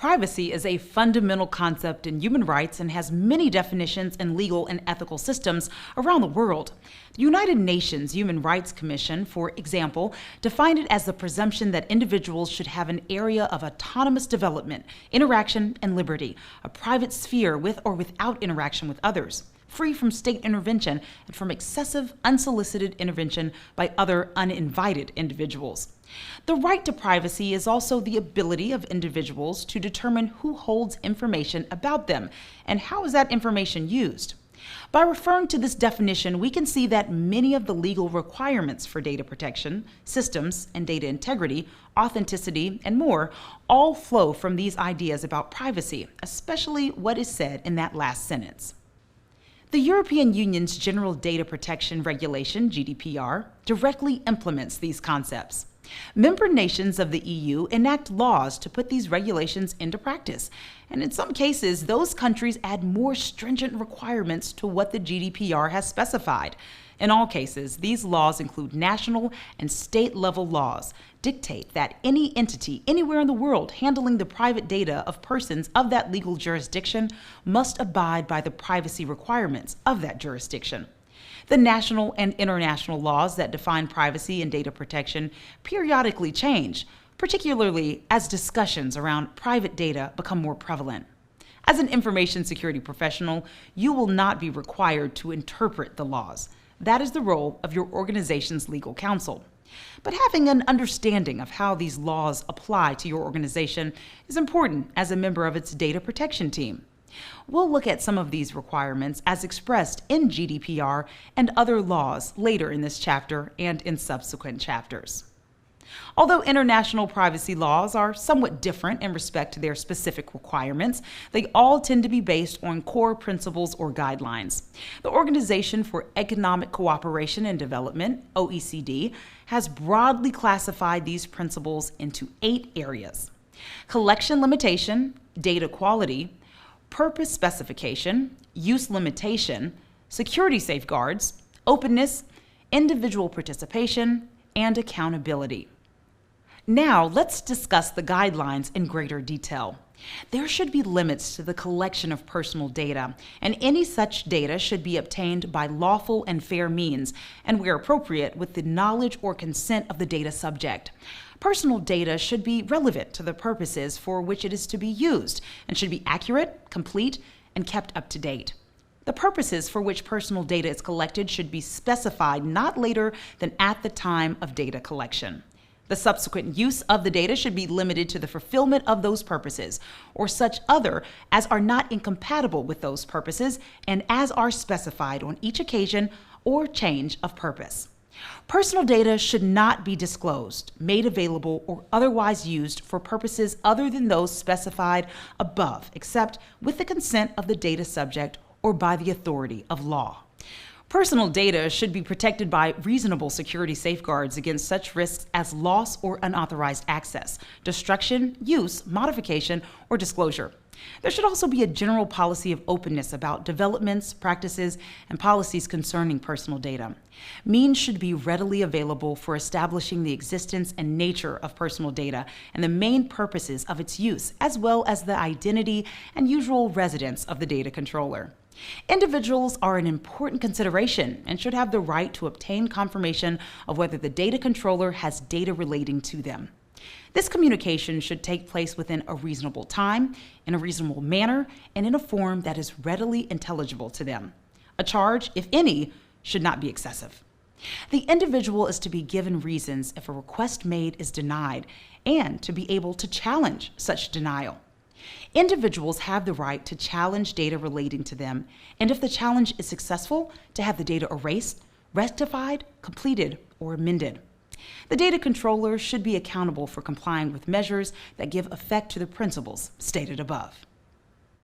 Privacy is a fundamental concept in human rights and has many definitions in legal and ethical systems around the world. The United Nations Human Rights Commission, for example, defined it as the presumption that individuals should have an area of autonomous development, interaction, and liberty, a private sphere with or without interaction with others, free from state intervention and from excessive, unsolicited intervention by other uninvited individuals. The right to privacy is also the ability of individuals to determine who holds information about them and how is that information used. By referring to this definition, we can see that many of the legal requirements for data protection, systems, and data integrity, authenticity, and more all flow from these ideas about privacy, especially what is said in that last sentence. The European Union's General Data Protection Regulation, GDPR, directly implements these concepts. Member nations of the EU enact laws to put these regulations into practice, and in some cases, those countries add more stringent requirements to what the GDPR has specified. In all cases, these laws include national and state-level laws, dictate that any entity anywhere in the world handling the private data of persons of that legal jurisdiction must abide by the privacy requirements of that jurisdiction. The national and international laws that define privacy and data protection periodically change, particularly as discussions around private data become more prevalent. As an information security professional, you will not be required to interpret the laws. That is the role of your organization's legal counsel. But having an understanding of how these laws apply to your organization is important as a member of its data protection team. We'll look at some of these requirements as expressed in GDPR and other laws later in this chapter and in subsequent chapters. Although international privacy laws are somewhat different in respect to their specific requirements, they all tend to be based on core principles or guidelines. The Organization for Economic Cooperation and Development, OECD, has broadly classified these principles into 8 areas: collection limitation, data quality, purpose specification, use limitation, security safeguards, openness, individual participation, and accountability. Now, let's discuss the guidelines in greater detail. There should be limits to the collection of personal data, and any such data should be obtained by lawful and fair means, and where appropriate, with the knowledge or consent of the data subject. Personal data should be relevant to the purposes for which it is to be used, and should be accurate, complete, and kept up to date. The purposes for which personal data is collected should be specified not later than at the time of data collection. The subsequent use of the data should be limited to the fulfillment of those purposes, or such other as are not incompatible with those purposes and as are specified on each occasion or change of purpose. Personal data should not be disclosed, made available, or otherwise used for purposes other than those specified above, except with the consent of the data subject or by the authority of law. Personal data should be protected by reasonable security safeguards against such risks as loss or unauthorized access, destruction, use, modification, or disclosure. There should also be a general policy of openness about developments, practices, and policies concerning personal data. Means should be readily available for establishing the existence and nature of personal data and the main purposes of its use, as well as the identity and usual residence of the data controller. Individuals are an important consideration and should have the right to obtain confirmation of whether the data controller has data relating to them. This communication should take place within a reasonable time, in a reasonable manner, and in a form that is readily intelligible to them. A charge, if any, should not be excessive. The individual is to be given reasons if a request made is denied and to be able to challenge such denial. Individuals have the right to challenge data relating to them, and if the challenge is successful, to have the data erased, rectified, completed, or amended. The data controller should be accountable for complying with measures that give effect to the principles stated above.